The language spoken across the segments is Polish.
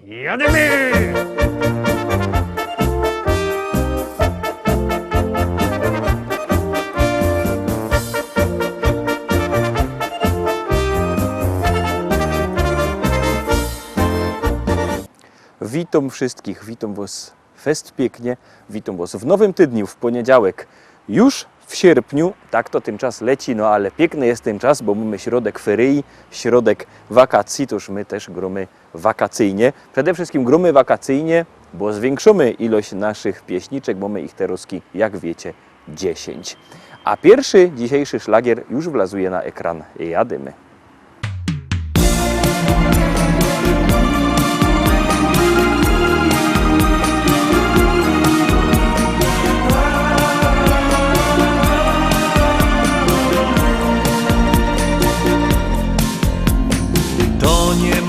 Jadymy! Witam wszystkich, witam Was fest pięknie, witam Was w nowym tygodniu, w poniedziałek, już w sierpniu, tak to ten czas leci, no ale piękny jest ten czas, bo mamy środek ferii, środek wakacji, toż my też gromy wakacyjnie. Przede wszystkim gromy wakacyjnie, bo zwiększymy ilość naszych pieśniczek, bo my ich teraz, jak wiecie, 10. A pierwszy dzisiejszy szlagier już wlazuje na ekran, jadymy.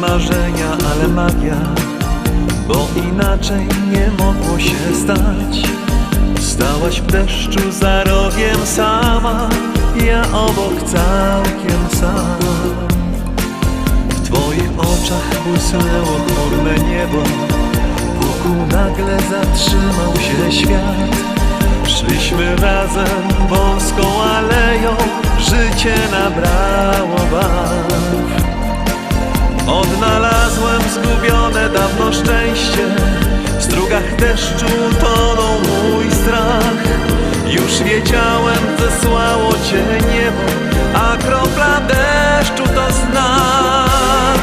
Marzenia, ale magia, bo inaczej nie mogło się stać. Stałaś w deszczu za rogiem sama, ja obok całkiem sam. W twoich oczach błysnęło chmurne niebo, wokół nagle zatrzymał się świat. Szliśmy razem wąską aleją, życie nabrało barw. Odnalazłem zgubione dawno szczęście, w strugach deszczu tonął mój strach. Już wiedziałem, zesłało cię niebo, a kropla deszczu to znak.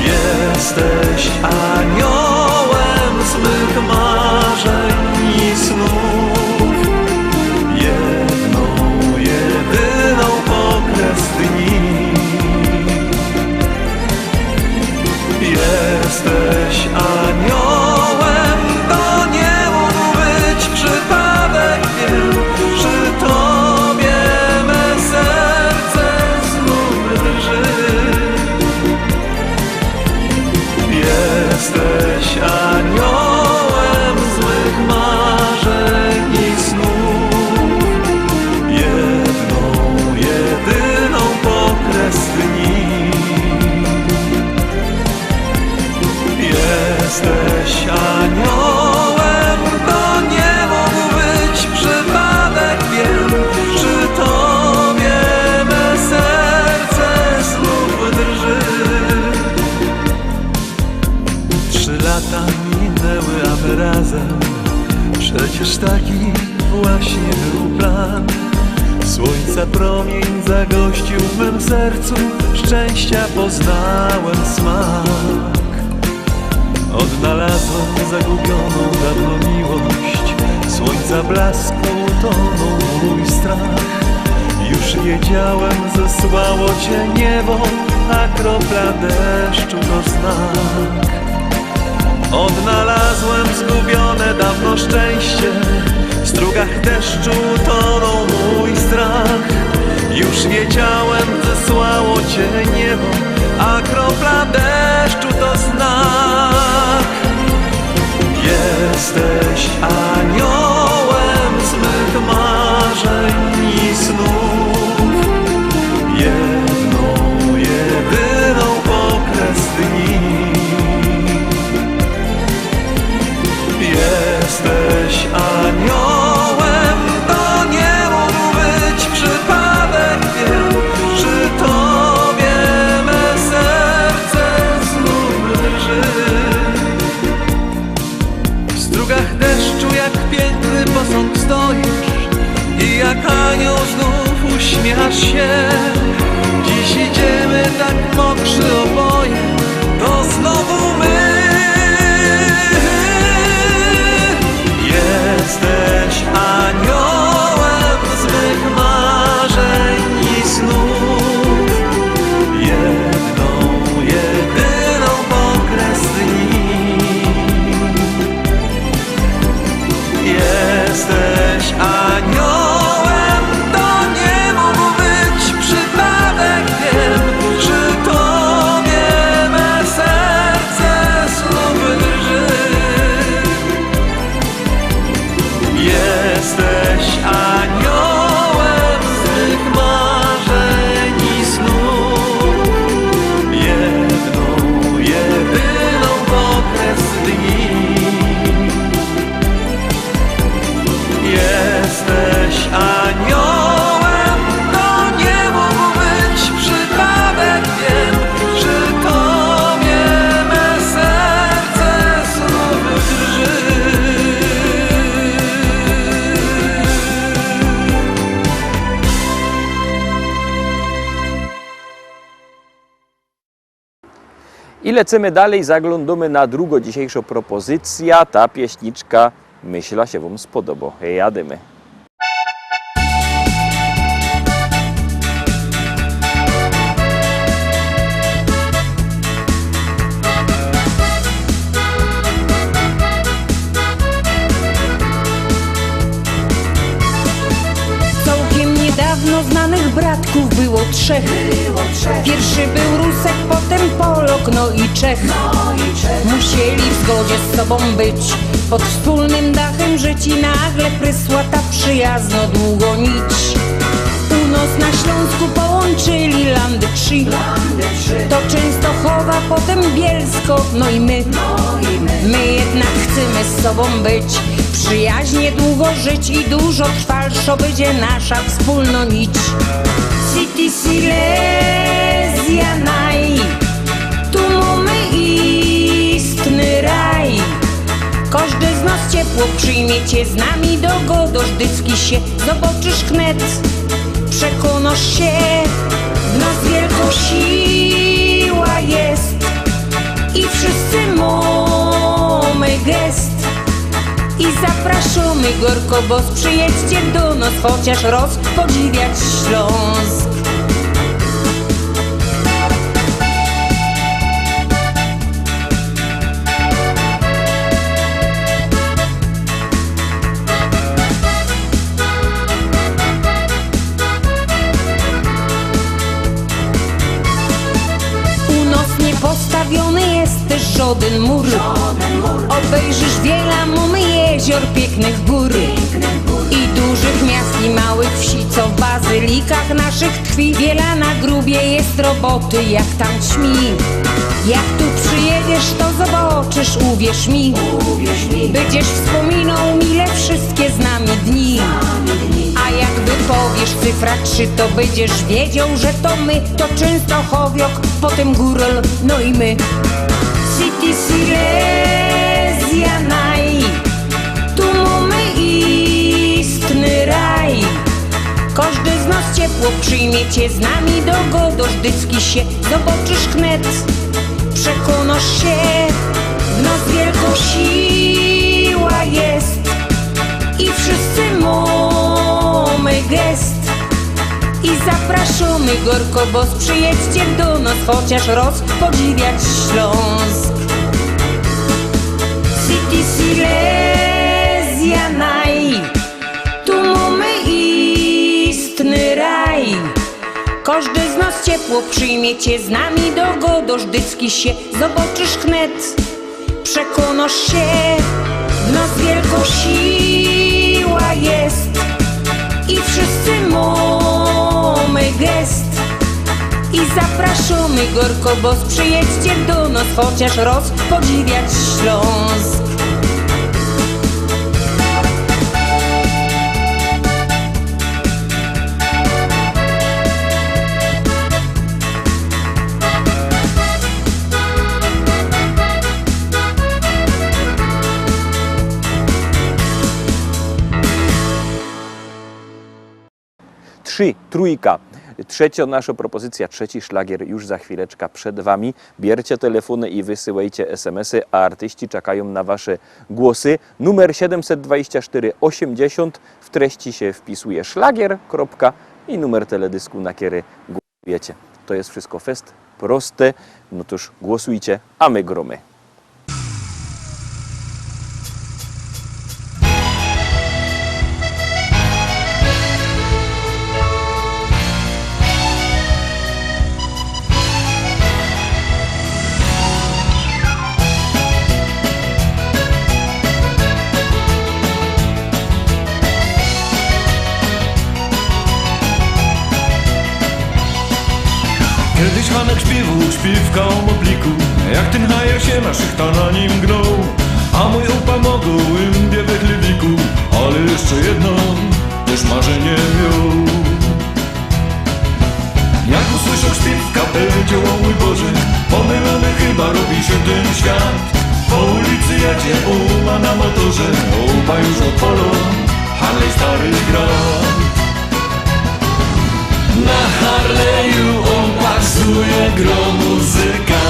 Jesteś aniołem z mych marzeń i snów, jedną, jedyną pokres dni. Jesteś aniołem, to nie mógł być przypadek, wiem, przy tobie me serce znów drży. Jesteś aniołem z mych marzeń i snów, jedną, jedyną pokres dni. Jesteś aniołem, to nie mógł być przypadek, wiem, przy tobie me serce znów drży. 3 lata minęły, a my razem, przecież taki właśnie był plan. Słońca promień zagościł w mym sercu, szczęścia poznałem smak. Odnalazłem zagubioną dawno miłość, słońca blasku tonął mój strach. Już wiedziałem, zesłało cię niebo, a kropla deszczu to znak. Odnalazłem zgubione dawno szczęście, w strugach deszczu tonął mój strach. Już wiedziałem, zesłało cię niebo, a kropla deszczu to znak. Jesteś aniołem z mych marzeń i snów, jedną, jedyną pokres dni. Jesteś aniołem, to nie mógł być przypadek, wiem, przy tobie me serce znów drży. W strugach deszczu jak piękny posąg stoisz i jak anioł znów uśmiechasz się. Dziś idziemy tak mokrzy oboje, to znowu my. Jesteś aniołem z mych marzeń i snów, jedną, jedyną pokres dni. Jesteś aniołem, to nie mógł być przypadek, wiem, przy tobie me I lecimy dalej, zaglądamy na drugą dzisiejszą propozycję. Ta pieśniczka, myślę, się wam spodoba. Jadymy. Dawno znanych bratków było trzech. Pierwszy był Rusek, potem Polok, no i Czech. Musieli w zgodzie z sobą być, pod wspólnym dachem żyć i nagle prysła ta przyjazno długo nić. U nas na Śląsku połączyli landy trzy. To Częstochowa, potem Bielsko, no i my. My jednak chcemy z sobą być, przyjaźnie długo żyć i dużo trwalszo będzie nasza wspólna nić. City Silesia naj, tu mamy istny raj. Każdy z nas ciepło przyjmie cię, z nami dogodożdycki się. Zobaczysz knet, przekonasz się, w nas wielka siła jest i wszyscy mamy gest. I zapraszamy gorko, bo przyjedźcie do nas, chociaż roz podziwiać Śląsk. U nas nie postawiony jest też żaden mur. Obejrzysz wiele mamy jezior, pięknych gór i dużych miast i małych wsi, co w bazylikach naszych tkwi. Wiele na grubie jest roboty, jak tam ćmi. Jak tu przyjedziesz, to zobaczysz, uwierz mi. Będziesz wspominał mile wszystkie z nami dni. A jakby powiesz cyfra 3, to będziesz wiedział, że to my. To Częstochowiok, potem Górol, no i my. City Silesia naj, tu mamy istny raj. Każdy z nas ciepło przyjmie cię, z nami dogodożdycki się. Zobaczysz knet, przekonasz się, w nas wielka siła jest i wszyscy mamy gest. I zapraszamy gorko, bo przyjedźcie do nas, chociaż roz podziwiać Śląsk. City Silesia naj, tu mamy istny raj. Każdy z nas ciepło przyjmie cię, z nami dogodożdycki się. Zobaczysz knet, przekonasz się, w nas wielka siła jest i wszyscy mamy gest. I zapraszamy gorko, bo przyjedźcie do nas, chociaż roz podziwiać Śląsk. Trójka. Trzecia nasza propozycja, trzeci szlagier już za chwileczkę przed wami. Bierzcie telefony i wysyłajcie SMS-y, a artyści czekają na wasze głosy. Numer 724 80, w treści się wpisuje szlagier, kropka i numer teledysku, na który głosujecie. To jest wszystko fest proste, no toż głosujcie, a my gromy. Kiedyś Hanek śpiewał śpiewka o mopliku, jak ten hajer się naszych ta na nim gnął. A mój upa mogą Indie we chlebiku, ale jeszcze jedno też marzenie miał. Jak usłyszał śpiewka, powiedział: o mój Boże, pomylony chyba robi się ten świat. Po ulicy jedzie uma na motorze, upa już odpalą, Harley stary gra. Na Harley'u on pasuje, gro muzyka.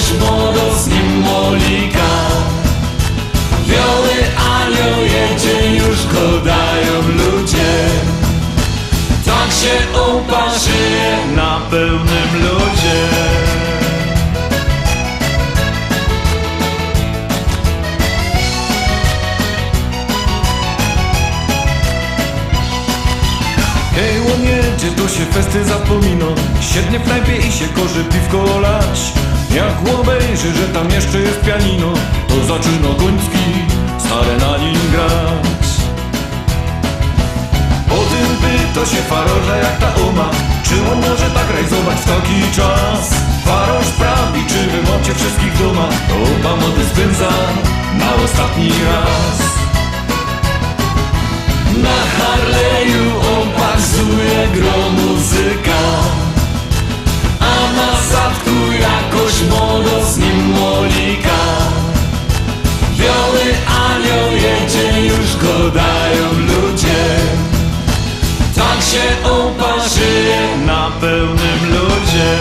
jakoś młodo z nim molika. Biały anioł jedzie, już go dają ludzie. Tak się uparzyje na pełnym ludzie. Hej, on jedzie, to się festy zapomino. Siednie w knajpie i się korzy piwko lać. Jak obejrzy, że tam jeszcze jest pianino, to zaczyna Goński stare na nim grać. Potem pyta się faroża, jak ta oma, czy on może tak rajzować w taki czas. Faroż sprawi, czy wy macie wszystkich w domach, to oba młody spędza na ostatni raz. Na Harley'u on pasuje gro muzyka, a na zadku jakoś młodo z nim molika. Biały anioł jedzie, już go dają ludzie. Tak się uparzyje na pełnym ludzie.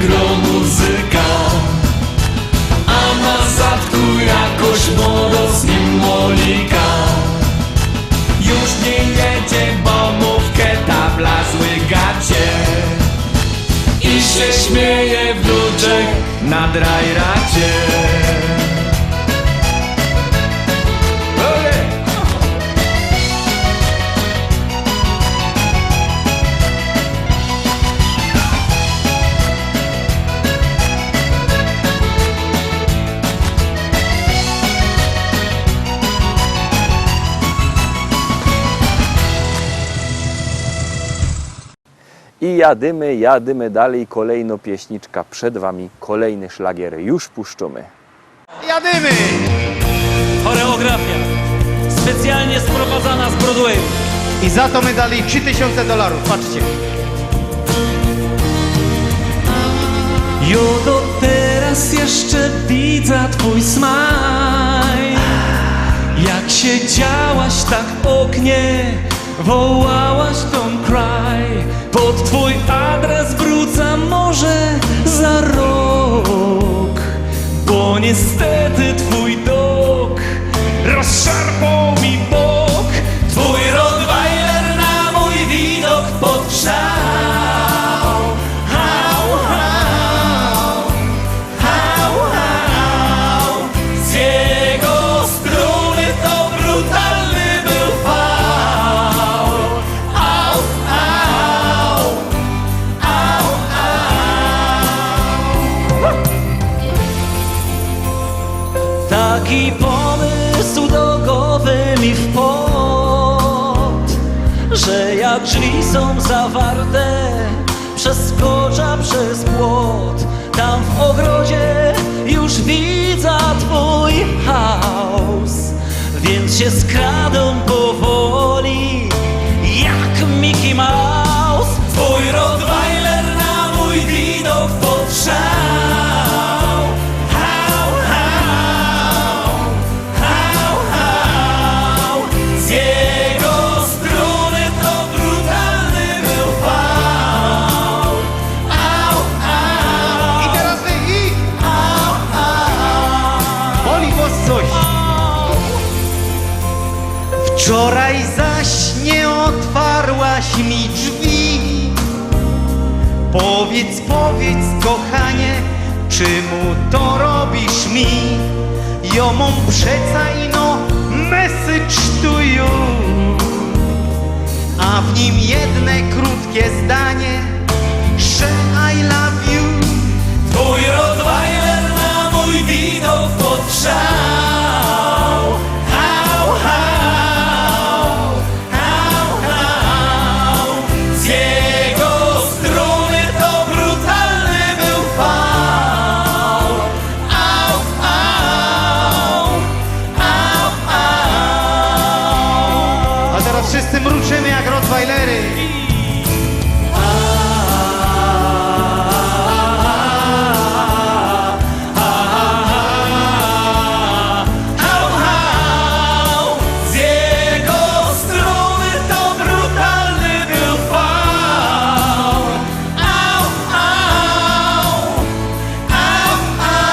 Gro muzyka, a na zadku jakoś młodo z nim molika. Już nie jedzie, bo mu w keta wlazły gacie i się śmieje w ludziach na drajracie. I jadymy dalej, kolejno pieśniczka przed wami, kolejny szlagier już puszczamy. Jadymy! Choreografia specjalnie sprowadzana z Broadwayu. I za to my dali $3000, patrzcie. Jodo, teraz jeszcze widzę twój smile. Jak siedziałaś tak w oknie, wołałaś don't cry. Pod twój adres wrócę może za rok, bo niestety twój dog rozszarpał mi bok. Twój Rottweiler na mój widok podgrzał. Hał, hał, hał, hał. Z jego struny to brutalny był fał. Au, au, au, au. Taki pomysł do głowy mi wpadł, że jak drzwi są zawarte, przeskoczę przez płot. Tam w ogrodzie już widzę twój chaos, więc się skradą powoli jak Mickey Mouse. Twój Rottweiler na mój widok podgrzał. Hał, hał, hał, hał. Z jego struny to brutalny był fał. Au, au, I teraz wy i au, au. boli was coś. Wczoraj zaś nie otwarłaś mi drzwi. Powiedz, powiedz, kochanie, czemu to robisz mi? Ja mam przeca ino message to you, a w nim jedne krótkie zdanie, że I love you. Twój Rottweiler na mój widok podgrzał. Hał, hał, hał, hał. Z jego struny to brutalny był fał. Au, au, au, wszyscy mruczymy jak rottweilery. Z jego strony to brutalny był fał. Au, au, au, au.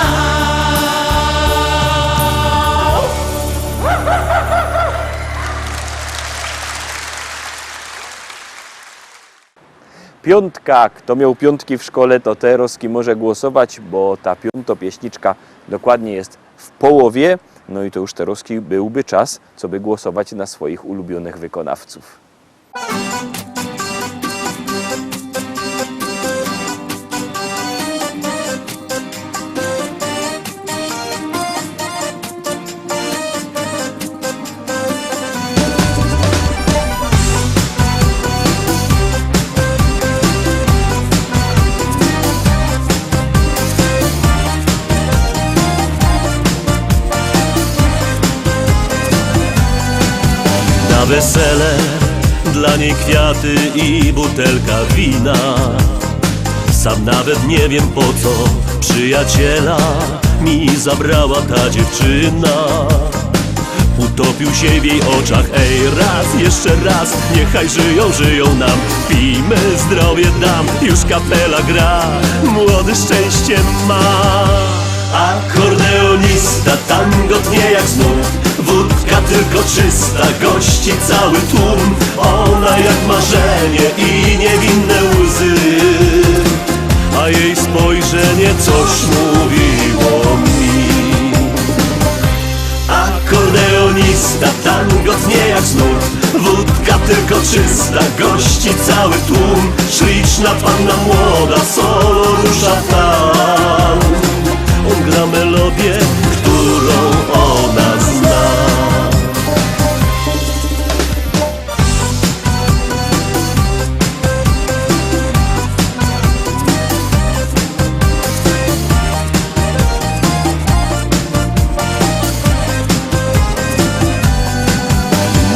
Piątka. Kto miał piątki w szkole, to Teroski może głosować, bo ta piątopieśniczka dokładnie jest w połowie. No i to już Teroski byłby czas, co by głosować na swoich ulubionych wykonawców. Na wesele dla niej kwiaty i butelka wina. Sam nawet nie wiem po co przyjaciela mi zabrała ta dziewczyna. Utopił się w jej oczach, ej raz, jeszcze raz. Niechaj żyją, żyją nam, pijmy, zdrowie dam. Już kapela gra, młody szczęście ma. Akordeonista tango tnie jak znów. Wódka tylko czysta, gości cały tłum. Ona jak marzenie i niewinne łzy, a jej spojrzenie coś mówiło mi. Akordeonista tango tnie jak znów. Wódka tylko czysta, gości cały tłum. Śliczna panna młoda solo rusza tam. On gra melodię, którą ona zna.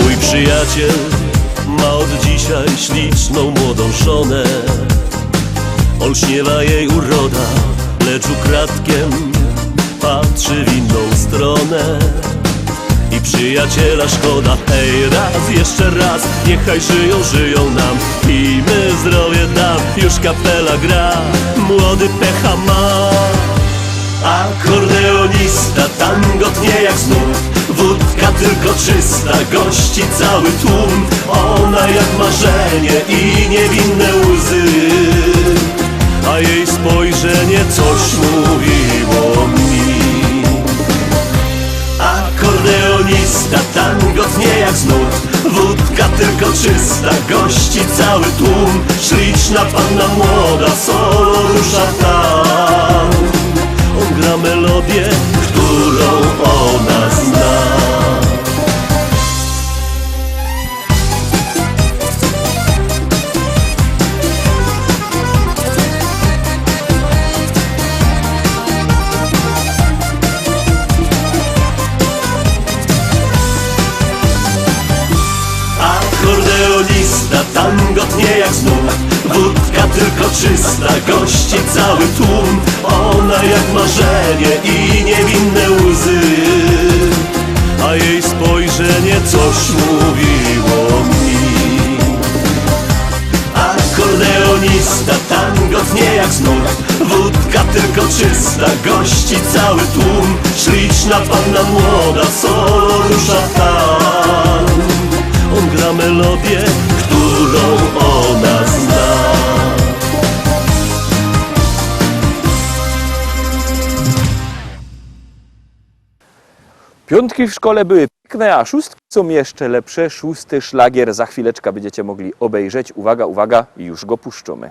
Mój przyjaciel ma od dzisiaj śliczną młodą żonę. Olśniewa jej uroda, lecz ukradkiem patrzy w inną stronę. I przyjaciela szkoda, ej raz, jeszcze raz. Niechaj żyją, żyją nam, pijmy, zdrowie dam. Już kapela gra, młody pecha ma. Akordeonista tango tnie jak znów. Wódka tylko czysta, gości cały tłum. Ona jak marzenie i niewinne łzy, a jej spojrzenie coś mówiło mi. Akordeonista tango tnie jak znów. Wódka tylko czysta, gości cały tłum. Śliczna panna młoda solo rusza tam. On gra melodię, którą ona zna. Akordeonista tango tnie jak znów. Wódka tylko czysta, gości cały tłum. Ona jak marzenie i niewinne łzy, a jej spojrzenie coś mówiło mi. Akordeonista tango tnie jak znów. Wódka tylko czysta, gości cały tłum. Śliczna panna młoda solo rusza tam. On gra melodię, którą ona zna. Piątki w szkole były piękne, a szóstki są jeszcze lepsze. Szósty szlagier za chwileczkę będziecie mogli obejrzeć. Uwaga, uwaga, już go puszczamy.